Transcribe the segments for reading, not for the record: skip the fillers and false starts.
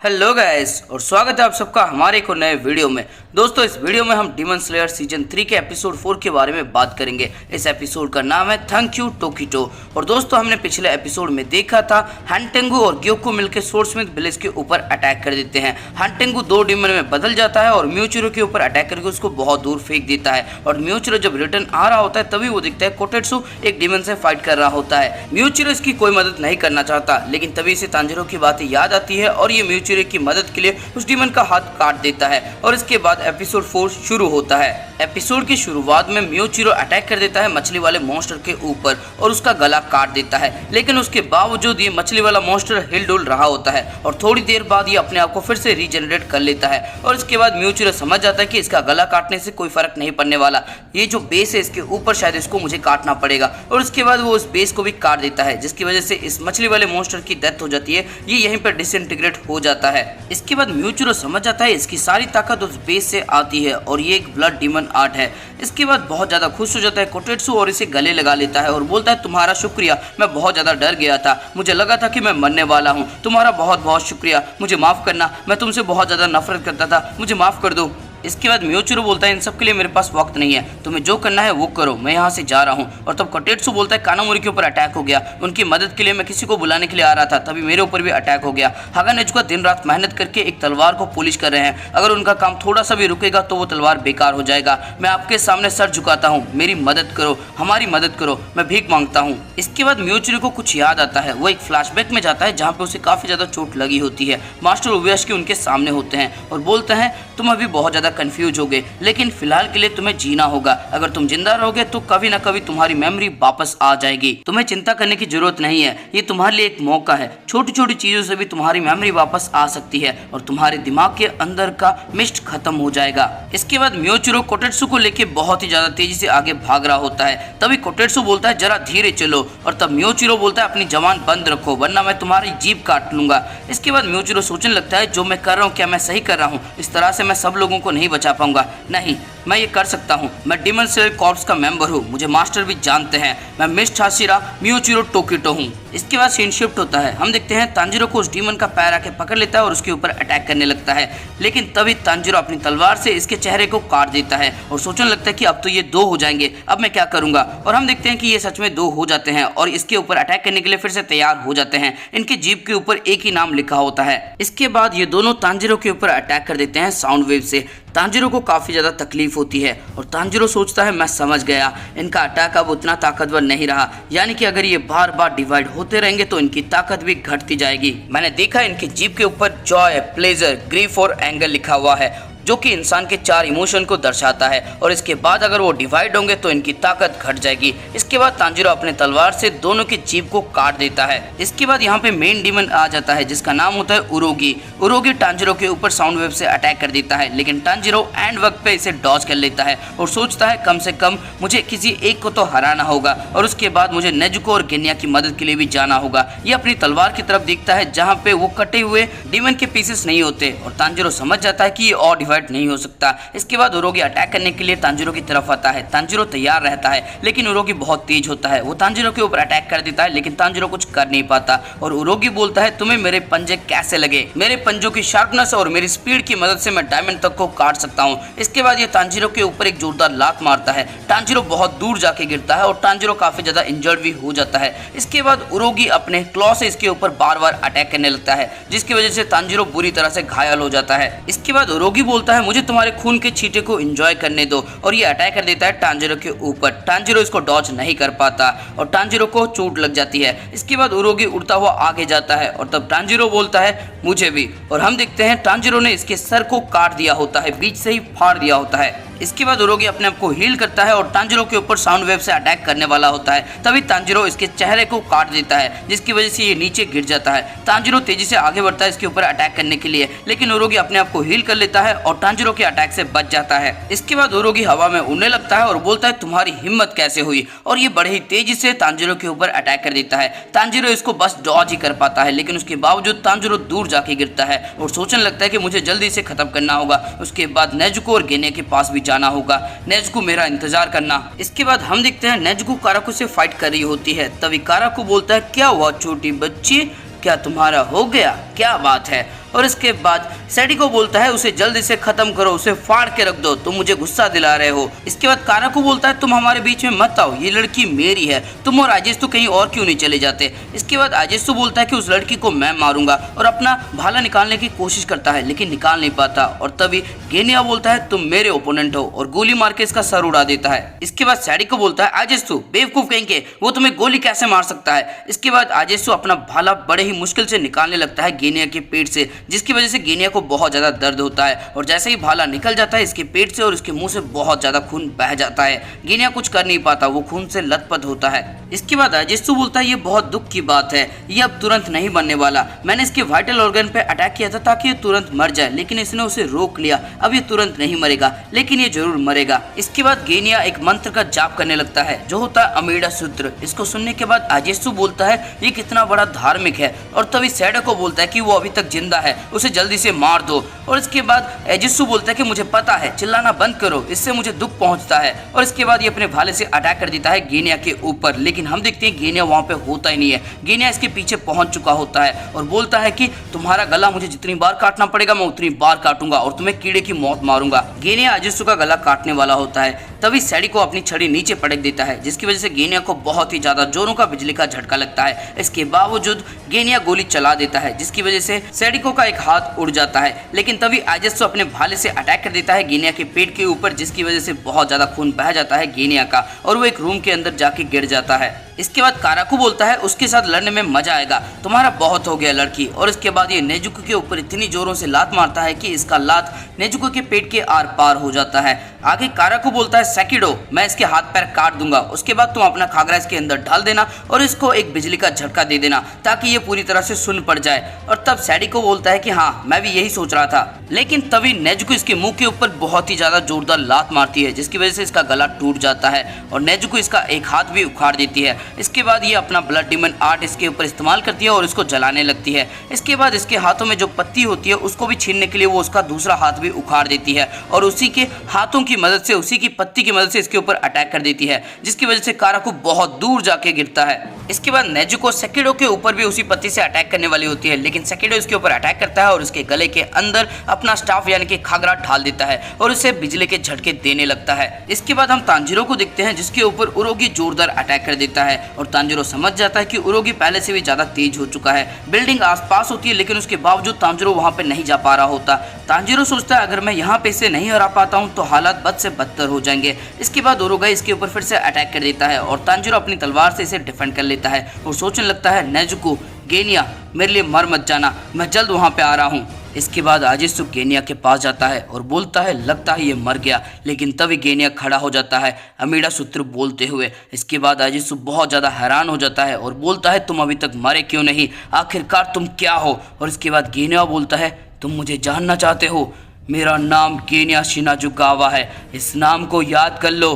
Hello guys और स्वागत है आप सबका हमारे एक और नए वीडियो में। दोस्तों इस वीडियो में हम डीमन स्लेयर सीजन 3 के एपिसोड 4 के बारे में बात करेंगे। इस एपिसोड का नाम है थैंक यू टोकिटो। और दोस्तों हमने पिछले एपिसोड में देखा था हंटेंगू और ग्योको मिलकर सोर्समिथ विलेज के ऊपर अटैक कर देते हैं। हंटेंगू 2 डीमन में बदल जाता है और म्यूचिरो के ऊपर अटैक करके उसको बहुत दूर फेंक देता है। और म्यूचिरो जब रिटर्न आ रहा होता है तभी वो दिखता है कोटेत्सु एक डीमन से फाइट कर रहा होता है। म्यूचिरो इसकी कोई मदद नहीं करना चाहता, लेकिन तभी इसे तांजिरो की बातें याद आती है और ये म्यूचिरो की मदद के लिए उस डीमन का हाथ काट देता है। और इसके बाद एपिसोड 4 शुरू होता है। एपिसोड की शुरुआत में म्यूचिरो अटैक कर देता है मछली वाले मॉन्स्टर के ऊपर और उसका गला काट देता है, लेकिन उसके बावजूद ये मछली वाला मॉन्स्टर हिल डुल रहा होता है और थोड़ी देर बाद ये अपने आप को फिर से रीजनरेट कर लेता है। और इसके बाद म्यूचिरो समझ जाता है कि इसका गला काटने से कोई फर्क नहीं पड़ने वाला, ये जो बेस है इसके ऊपर शायद इसको मुझे काटना पड़ेगा। और उसके बाद वो उस बेस को भी काट देता है, जिसकी वजह से इस मछली वाले मॉन्स्टर की डेथ हो जाती है। ये यहीं पर डिसइंटीग्रेट हो जाता है। इसके बाद म्यूचिरो समझ जाता है इसकी सारी ताकत उस बेस से आती है और ये एक ब्लड डीमन आर्ट है। इसके बाद बहुत ज़्यादा खुश हो जाता है कोटेत्सु और इसे गले लगा लेता है और बोलता है तुम्हारा शुक्रिया, मैं बहुत ज़्यादा डर गया था, मुझे लगा था कि मैं मरने वाला हूँ, तुम्हारा बहुत बहुत शुक्रिया, मुझे माफ़ करना, मैं तुमसे बहुत ज़्यादा नफरत करता था, मुझे माफ़ कर दो। इसके बाद म्यूचिरो बोलता है इन सब के लिए मेरे पास वक्त नहीं है, तुम्हें जो करना है वो करो, मैं यहाँ से जा रहा हूँ। और तब कोटेत्सु बोलता है कानामोरी के ऊपर अटैक हो गया, उनकी मदद के लिए मैं किसी को बुलाने के लिए आ रहा था, तभी मेरे ऊपर भी अटैक हो गया। हागा नेजुका दिन रात मेहनत करके एक तलवार को पॉलिश कर रहे हैं, अगर उनका काम थोड़ा सा भी रुकेगा तो वो तलवार बेकार हो जाएगा। मैं आपके सामने सर झुकाता हूँ, मेरी मदद करो, हमारी मदद करो, मैं भीख मांगता हूँ। इसके बाद म्यूचिरो को कुछ याद आता है, वो एक फ्लैशबैक में जाता है जहाँ पे उसे काफ़ी ज़्यादा चोट लगी होती है। मास्टर ओबयाशी उनके सामने होते हैं और बोलते हैं तुम अभी बहुत ज़्यादा कन्फ्यूज हो गए, लेकिन फिलहाल के लिए तुम्हें जीना होगा, अगर तुम जिंदा रहोगे तो कभी ना कभी तुम्हारी मेमोरी वापस आ जाएगी, तुम्हें चिंता करने की जरूरत नहीं है, ये तुम्हारे लिए एक मौका है, छोटी छोटी चीजों से भी तुम्हारी मेमोरी वापस आ सकती है और तुम्हारे दिमाग के अंदर का मिस्ट खत्म हो जाएगा। इसके बाद म्यूचिरो कोटेत्सु को लेके बहुत ही ज्यादा तेजी से आगे भाग रहा होता है, तभी कोटेत्सु बोलता है जरा धीरे चलो और तब म्यूचिरो बोलता है अपनी जबान बंद रखो वरना मैं तुम्हारी जीभ काट लूंगा। इसके बाद म्यूचिरो सोचने लगता है जो मैं कर रहा हूँ क्या मैं सही कर रहा हूँ, इस तरह से मैं सब लोगों को नहीं बचा पाऊंगा, नहीं मैं ये कर सकता हूँ, मैं डीमन स्लेयर कॉर्प्स का मेंबर हूँ, मुझे मास्टर भी जानते हैं, मैं मिस्ट हाशिरा म्यूचिरो टोकिटो हूँ। इसके बाद सीन शिफ्ट होता है, हम देखते हैं तांजिरो को उस डीमन का पैर आके पकड़ लेता है और उसके ऊपर अटैक करने लगता है, लेकिन तभी तांजिरो अपनी तलवार से इसके चेहरे को काट देता है और सोचने लगता है कि अब तो ये 2 हो जाएंगे, अब मैं क्या करूंगा। और हम देखते हैं कि ये सच में 2 हो जाते हैं और इसके ऊपर अटैक करने के लिए फिर से तैयार हो जाते हैं। इनके जीभ के ऊपर एक ही नाम लिखा होता है। इसके बाद ये दोनों तांजिरो के ऊपर अटैक कर देते हैं साउंड वेव से। तांजिरो को काफ़ी ज़्यादा तकलीफ होती है और तांजिरो सोचता है मैं समझ गया, इनका अटैक अब उतना ताकतवर नहीं रहा, यानी कि अगर ये बार बार डिवाइड होते रहेंगे तो इनकी ताकत भी घटती जाएगी। मैंने देखा इनकी जीभ के ऊपर जॉय, प्लेजर, ग्रीफ और एंगर लिखा हुआ है जो कि इंसान के 4 इमोशन को दर्शाता है और इसके बाद अगर वो डिवाइड होंगे तो इनकी ताकत घट जाएगी। इसके बाद तांजिरो अपने तलवार से दोनों की जीभ को काट देता है। इसके बाद यहाँ पे मेन डीमन आ जाता है जिसका नाम होता है उरोगी। उरोगी तांजिरो के ऊपर साउंड वेव से अटैक कर देता है, लेकिन तांजिरो एंड वक्त पे इसे डॉज कर लेता है और सोचता है कम से कम मुझे किसी एक को तो हराना होगा और उसके बाद मुझे नेजुको और गेनिया की मदद के लिए भी जाना होगा। ये अपनी तलवार की तरफ देखता है जहाँ पे वो कटे हुए डीमन के पीसेस नहीं होते और तांजिरो समझ जाता है कि ये और डिवाइड नहीं हो सकता। इसके बाद उरोगी अटैक करने के लिए तांजिरो की तरफ आता है। तांजिरो तैयार रहता है, लेकिन उरोगी बहुत तेज होता है, वो तांजिरो के ऊपर अटैक कर देता है, लेकिन तांजिरो कुछ कर नहीं पाता और उरोगी बोलता है तुम्हें मेरे पंजे कैसे लगे, मेरे पंजों की शार्पनेस और मेरी स्पीड की मदद से मैं डायमंड तक को काट सकता हूँ। इसके बाद ये तांजिरो के ऊपर एक जोरदार लात मारता है, तांजिरो बहुत दूर जाके गिरता है और तांजिरो काफी ज्यादा इंजर्ड भी हो जाता है। इसके बाद उरोगी अपने क्लॉ से इसके ऊपर बार बार अटैक करने लगता है, जिसकी वजह से तांजिरो बुरी तरह से घायल हो जाता है। इसके बाद उरोगी बोलता है मुझे तुम्हारे खून के छींटे को एंजॉय करने दो और ये अटैक कर देता है तांजिरो के ऊपर। तांजिरो इसको डॉज नहीं कर पाता और तांजिरो को चोट लग जाती है। इसके बाद उरोगी उड़ता हुआ आगे जाता है और तब तांजिरो बोलता है मुझे भी, और हम देखते हैं तांजिरो ने इसके सर को काट दिया होता है, बीच से ही फाड़ दिया होता है। इसके बाद उरोगी अपने आप को हील करता है और तांजिरो के ऊपर साउंड वेव से अटैक करने वाला होता है, तभी तांजिरो इसके चेहरे को काट देता है, जिसकी वजह से ये नीचे गिर जाता है। तांजिरो तेजी से आगे बढ़ता है इसके ऊपर अटैक करने के लिए, लेकिन उरोगी अपने आप को हील कर लेता है और तांजिरो के अटैक से बच जाता है। इसके बाद उरोगी हवा में उड़ने लगता है और बोलता है तुम्हारी हिम्मत कैसे हुई, और ये बड़े ही तेजी से तांजिरो के ऊपर अटैक कर देता है। तांजिरो इसको बस डॉज ही कर पाता है, लेकिन उसके बावजूद तांजिरो दूर जाके गिरता है और सोचने लगता है कि मुझे जल्दी से खत्म करना होगा, उसके बाद नेजुको और गेनिया के पास भी जाना होगा, नेजुको मेरा इंतजार करना। इसके बाद हम देखते हैं नेजुको काराको से फाइट कर रही होती है, तभी काराको बोलता है क्या हुआ छोटी बच्ची, क्या तुम्हारा हो गया, क्या बात है। और इसके बाद सैडिको बोलता है उसे जल्दी से खत्म करो, उसे फाड़ के रख दो, तुम मुझे गुस्सा दिला रहे हो। इसके बाद काराकू बोलता है तुम हमारे बीच में मत आओ, ये लड़की मेरी है, तुम और आजेत्सु कहीं और क्यों नहीं चले जाते। इसके बाद आजेत्सु बोलता है कि उस लड़की को मैं मारूंगा और अपना भाला निकालने की कोशिश करता है लेकिन निकाल नहीं पाता। और तभी गेनिया बोलता है तुम मेरे ओपोनेंट हो और गोली मार के इसका सर उड़ा देता है। इसके बाद सैडिको बोलता है आजेत्सु बेवकूफ कहेंगे, वो तुम्हें गोली कैसे मार सकता है। इसके बाद आजेत्सु अपना भाला बड़े ही मुश्किल से निकालने लगता है गेनिया के पेट से, जिसकी वजह से गेनिया को बहुत ज्यादा दर्द होता है और जैसे ही भाला निकल जाता है इसके पेट से और इसके मुंह से बहुत ज्यादा खून बह जाता है। गेनिया कुछ कर नहीं पाता, वो खून से लथपथ होता है। इसके बाद आजेत्सु बोलता है ये बहुत दुख की बात है, ये अब तुरंत नहीं बनने वाला, मैंने इसके वाइटल ऑर्गन पे अटैक किया था ताकि ये तुरंत मर जाए लेकिन इसने उसे रोक लिया, अब ये तुरंत नहीं मरेगा लेकिन ये जरूर मरेगा। इसके बाद गेनिया एक मंत्र का जाप करने लगता है जो होता है अमीडा सूत्र। इसको सुनने के बाद आजेत्सु बोलता है ये कितना बड़ा धार्मिक है और तभी सैडिको बोलता है कि वो अभी तक जिंदा है, उसे जल्दी से मार दो। और इसके बाद आजेत्सु बोलता है कि मुझे पता है, चिल्लाना बंद करो, इससे मुझे दुख पहुंचता है। और इसके बाद ये अपने भाले से अटैक कर देता है गेनिया के ऊपर, लेकिन हम देखते हैं गेनिया वहां पे होता ही नहीं है। गेनिया इसके पीछे पहुंच चुका होता है और बोलता है कि तुम्हारा गला मुझे जितनी बार काटना पड़ेगा मैं उतनी बार काटूंगा और तुम्हें कीड़े की मौत मारूंगा। गेनिया आजेत्सु का गला काटने वाला होता है, तभी सैडिको अपनी छड़ी नीचे पटक देता है जिसकी वजह से गेनिया को बहुत ही ज्यादा जोरों का बिजली का झटका लगता है। इसके बावजूद गेनिया गोली चला देता है जिसकी वजह से सैडिको का एक हाथ उड़ जाता है, लेकिन तभी आजेत्सु अपने भाले से अटैक कर देता है गेनिया के पेट के ऊपर, जिसकी वजह से बहुत ज्यादा खून बह जाता है गेनिया का और वो एक रूम के अंदर जाके गिर जाता है। इसके बाद काराकू बोलता है उसके साथ लड़ने में मजा आएगा, तुम्हारा बहुत हो गया लड़की। और इसके बाद ये नेजुको के ऊपर इतनी जोरों से लात मारता है कि इसका लात नेजुको के पेट के आर पार हो जाता है। आगे काराकू बोलता है सेकिडो मैं इसके हाथ पैर काट दूंगा, उसके बाद तुम अपना खागरा इसके अंदर डाल देना और इसको एक बिजली का झटका दे देना ताकि ये पूरी तरह से सुन पड़ जाए। और तब सैडिको बोलता है कि हाँ मैं भी यही सोच रहा था, लेकिन तभी नेजुको इसके मुंह के ऊपर बहुत ही ज्यादा जोरदार लात मारती है जिसकी वजह से इसका गला टूट जाता है और नेजुको इसका एक हाथ भी उखाड़ देती है। इसके बाद ये अपना ब्लड डिमन आर्ट इसके ऊपर इस्तेमाल करती है और इसको जलाने लगती है। इसके बाद इसके हाथों में जो पत्ती होती है उसको भी छीनने के लिए वो उसका दूसरा हाथ भी उखाड़ देती है और उसी के हाथों की मदद से, उसी की पत्ती की मदद से इसके ऊपर अटैक कर देती है जिसकी वजह से काराकू बहुत दूर जाके गिरता है। इसके बाद नेजुको सेकिडो के ऊपर भी उसी पत्ती से अटैक करने वाली होती है, लेकिन सेकिडो इसके ऊपर अटैक करता है और उसके गले के अंदर अपना स्टाफ यानी कि खागरा ढाल देता है और उसे बिजली के झटके देने लगता है। इसके बाद हम तांजिरो को देखते हैं जिसके ऊपर उरोगी जोरदार अटैक कर देता है और तांजिरो समझ जाता है कि उरोगी पहले से भी ज्यादा तेज हो चुका है। बिल्डिंग आसपास होती है लेकिन उसके बावजूद तांजिरो वहां पे नहीं जा पा रहा होता। तांजिरो सोचता है अगर मैं यहाँ पे इसे नहीं हरा पाता हूँ तो हालात बद से बदतर हो जाएंगे। इसके बाद उरोगाई इसके ऊपर फिर से अटैक कर देता है और तांजिरो अपनी तलवार से इसे डिफेंड कर लेता है और सोचने लगता है नेजुको गेनिया मेरे लिए मर मत जाना, मैं जल्द वहां पे आ रहा हूँ। इसके बाद आजेत्सु गेनिया के पास जाता है और बोलता है लगता है ये मर गया, लेकिन तभी गेनिया खड़ा हो जाता है अमीडा सूत्र बोलते हुए। इसके बाद आजेत्सु बहुत ज़्यादा हैरान हो जाता है और बोलता है तुम अभी तक मरे क्यों नहीं, आखिरकार तुम क्या हो। और इसके बाद गेनिया बोलता है तुम मुझे जानना चाहते हो, मेरा नाम गेनिया शिनाजुकावा है, इस नाम को याद कर लो,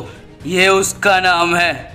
ये उसका नाम है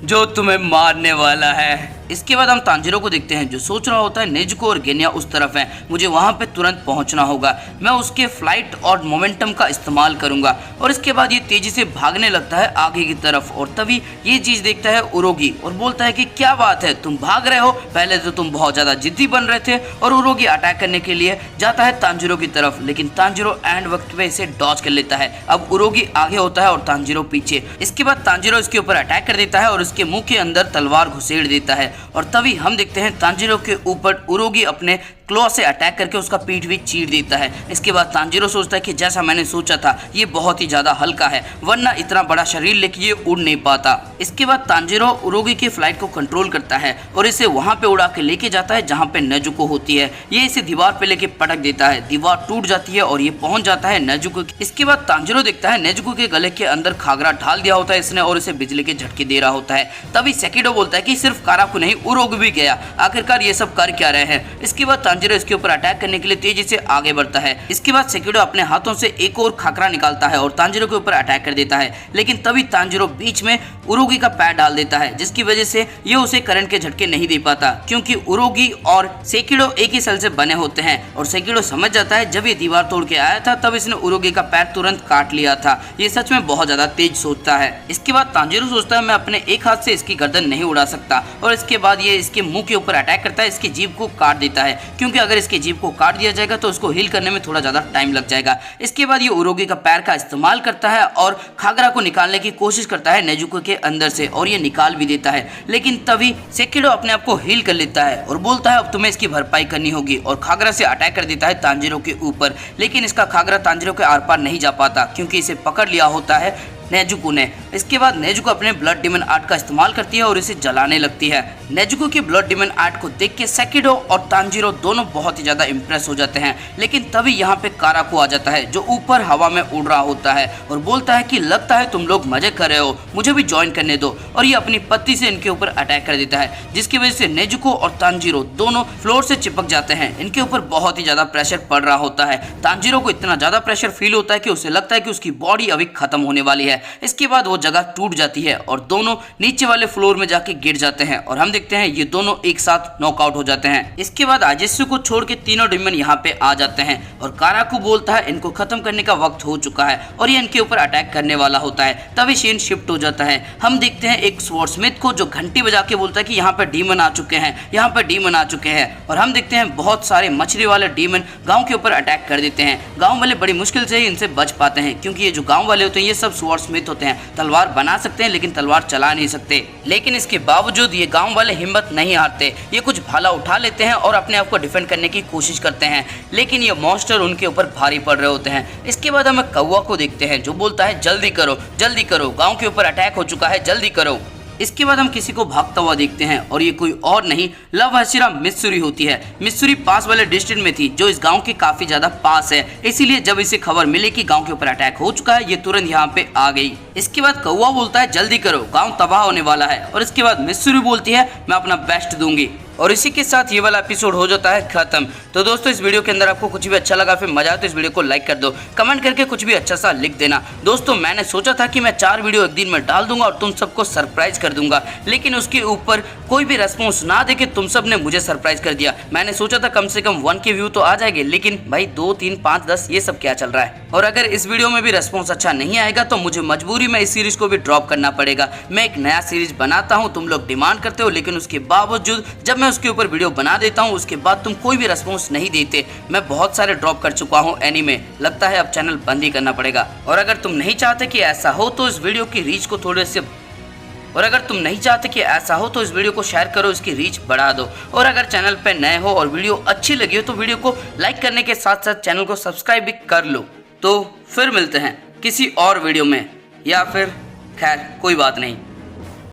जो तुम्हें मारने वाला है। इसके बाद हम तांजिरो को देखते हैं जो सोच रहा होता है नेजुको और गेनिया उस तरफ हैं, मुझे वहां पे तुरंत पहुंचना होगा, मैं उसके फ्लाइट और मोमेंटम का इस्तेमाल करूंगा। और इसके बाद ये तेजी से भागने लगता है आगे की तरफ और तभी ये चीज देखता है उरोगी और बोलता है कि क्या बात है तुम भाग रहे हो, पहले तो तुम बहुत ज्यादा जिद्दी बन रहे थे। और उरोगी अटैक करने के लिए जाता है तांजिरो की तरफ, लेकिन तांजिरो एंड वक्त पे इसे डॉज कर लेता है। अब उरोगी आगे होता है और तांजिरो पीछे। इसके बाद तांजिरो इसके ऊपर अटैक कर देता है और इसके मुंह के अंदर तलवार घुसेड़ देता है और तभी हम देखते हैं तांजिरो के ऊपर उरोगी अपने क्लॉ से अटैक करके उसका पीठ भी चीर देता है। इसके बाद तांजिरो सोचता है कि जैसा मैंने सोचा था ये बहुत ही ज्यादा हल्का है, वरना इतना बड़ा शरीर लेके ये उड़ नहीं पाता। इसके बाद तांजिरो उरोगी की फ्लाइट को कंट्रोल करता है और इसे वहां पे उड़ा के लेके जाता है जहां पे नेजुको होती है। ये इसे दीवार पे लेके पटक देता है, दीवार टूट जाती है और ये पहुंच जाता है नेजुको। इसके बाद तांजिरो देखता है नेजुको के गले के अंदर खागरा ढाल दिया होता है इसने और इसे बिजली के झटके दे रहा होता है। तभी सेकिडो बोलता है कि सिर्फ काराकू नहीं उरोगी भी गया, आखिरकार ये सब कर क्या रहे हैं। इसके बाद तांजिरो इसके ऊपर अटैक करने के लिए तेजी से आगे बढ़ता है। इसके बाद सेकिडो अपने हाथों से एक और खाकरा निकालता है और तांजिरो के ऊपर अटैक कर देता है, लेकिन तभी तांजिरो बीच में उरोगी का पैर डाल देता है जिसकी वजह से ये उसे करंट के झटके नहीं दे पाता, क्योंकि उरोगी और सेकिडो एक ही सेल से बने होते हैं। और सेकिडो समझ जाता है जब ये दीवार तोड़ के आया था तब इसने उरोगी का पैर तुरंत काट लिया था, ये सच में बहुत ज्यादा तेज सोचता है। इसके बाद तांजिरो सोचता है मैं अपने एक हाथ से इसकी गर्दन नहीं उड़ा सकता और इसके बाद ये इसके मुंह के ऊपर अटैक करता है, इसकी जीभ को काट देता है क्योंकि अगर इसकी जीभ को काट दिया जाएगा तो उसको हील करने में थोड़ा ज़्यादा टाइम लग जाएगा। इसके बाद ये उरोगी का पैर का इस्तेमाल करता है और खागरा को निकालने की कोशिश करता है नेजुको के अंदर से, और ये निकाल भी देता है। लेकिन तभी सेकिडो अपने आप को हील कर लेता है और बोलता है अब तुम्हें इसकी भरपाई करनी होगी, और खागरा से अटैक कर देता है तांजीरो के ऊपर। लेकिन इसका खागरा तांजीरो के आर पार नहीं जा पाता क्योंकि इसे पकड़ लिया होता है नेजुको ने। इसके बाद नेजुको अपने ब्लड डिमन आर्ट का इस्तेमाल करती है और इसे जलाने लगती है। नेजुको की ब्लड डिमन आर्ट को देख के सेकिडो और तांजीरो दोनों बहुत ही ज्यादा इंप्रेस हो जाते हैं। लेकिन तभी यहाँ पे काराको आ जाता है जो ऊपर हवा में उड़ रहा होता है और बोलता है कि लगता है तुम लोग मजे कर रहे हो, मुझे भी ज्वाइन करने दो, और ये अपनी पत्ती से इनके ऊपर अटैक कर देता है, जिसकी वजह से नेजुको और तांजीरो दोनों फ्लोर से चिपक जाते हैं। इनके ऊपर बहुत ही ज्यादा प्रेशर पड़ रहा होता है। तांजीरो को इतना ज्यादा प्रेशर फील होता है कि उसे लगता है कि उसकी बॉडी अभी खत्म होने वाली है। इसके बाद वो जगह टूट जाती है और दोनों नीचे वाले फ्लोर में जाके गिर जाते हैं और हम देखते हैं ये दोनों एक साथ नॉकआउट हो जाते हैं। इसके बाद आजेसु को छोड़ के तीनों डिमन यहाँ पे आ जाते हैं और काराको बोलता है इनको खत्म करने का वक्त हो चुका है और ये इनके ऊपर अटैक करने वाला होता है। तभी शीन शिफ्ट हो जाता है। हम देखते हैं एक स्वॉर्डस्मिथ को जो घंटी बजा के बोलता है कि यहाँ पे डीमन आ चुके हैं, यहाँ पे डीमन आ चुके हैं, और हम देखते हैं बहुत सारे मछली वाले डीमन गाँव के ऊपर अटैक कर देते हैं। गाँव वाले बड़ी मुश्किल से ही इनसे बच पाते हैं क्योंकि ये जो गाँव वाले होते हैं ये सब स्वॉर्डस्मिथ होते हैं, तलवार बना सकते हैं लेकिन तलवार चला नहीं सकते। लेकिन इसके बावजूद ये गांव वाले हिम्मत नहीं हारते, ये कुछ भाला उठा लेते हैं और अपने आप को डिफेंड करने की कोशिश करते हैं, लेकिन ये मॉन्स्टर उनके ऊपर भारी पड़ रहे होते हैं। इसके बाद हम कौवा को देखते हैं जो बोलता है जल्दी करो, गांव के ऊपर अटैक हो चुका है, जल्दी करो। इसके बाद हम किसी को भागता हुआ देखते हैं और ये कोई और नहीं लव हशिरा मित्सुरी होती है। मित्सुरी पास वाले डिस्ट्रिक्ट में थी जो इस गांव के काफी ज्यादा पास है, इसीलिए जब इसे खबर मिली कि गांव के ऊपर अटैक हो चुका है ये तुरंत यहाँ पे आ गई। इसके बाद कौवा बोलता है जल्दी करो, गांव तबाह होने वाला है, और इसके बाद मित्सुरी बोलती है मैं अपना बेस्ट दूंगी। और इसी के साथ ये वाला एपिसोड हो जाता है खत्म। तो दोस्तों इस वीडियो के अंदर आपको कुछ भी अच्छा लगा, फिर मजा आया तो इस वीडियो को लाइक कर दो, कमेंट करके कुछ भी अच्छा सा लिख देना। दोस्तों मैंने सोचा था कि मैं 4 वीडियो एक दिन में डाल दूंगा और तुम सबको सरप्राइज कर दूंगा, लेकिन उसके ऊपर कोई भी रेस्पॉन्स ना देके तुम सब ने मुझे सरप्राइज कर दिया। मैंने सोचा था कम से कम 1 के व्यू तो आ जाएंगे, लेकिन भाई 2, 3, 5, 10 ये सब क्या चल रहा है। और अगर इस वीडियो में भी रेस्पॉन्स अच्छा नहीं आएगा तो मुझे मजबूरी में इस सीरीज को भी ड्रॉप करना पड़ेगा। मैं एक नया सीरीज बनाता हूँ, तुम लोग डिमांड करते हो, लेकिन उसके बावजूद जब मैं उसके ऊपर वीडियो बना देता हूं उसके बाद तुम कोई भी रेस्पॉन्स नहीं देते। मैं बहुत सारे ड्रॉप कर चुका हूं एनीमे, लगता है अब चैनल बंद ही करना पड़ेगा। और अगर तुम नहीं चाहते कि ऐसा हो तो इस वीडियो की रीच को इस वीडियो को शेयर करो, इसकी रीच बढ़ा दो। और अगर चैनल पे नए हो और वीडियो अच्छी लगी हो तो वीडियो को लाइक करने के साथ साथ चैनल को सब्सक्राइब भी कर लो। तो फिर मिलते हैं किसी और वीडियो में, या फिर खैर कोई बात नहीं।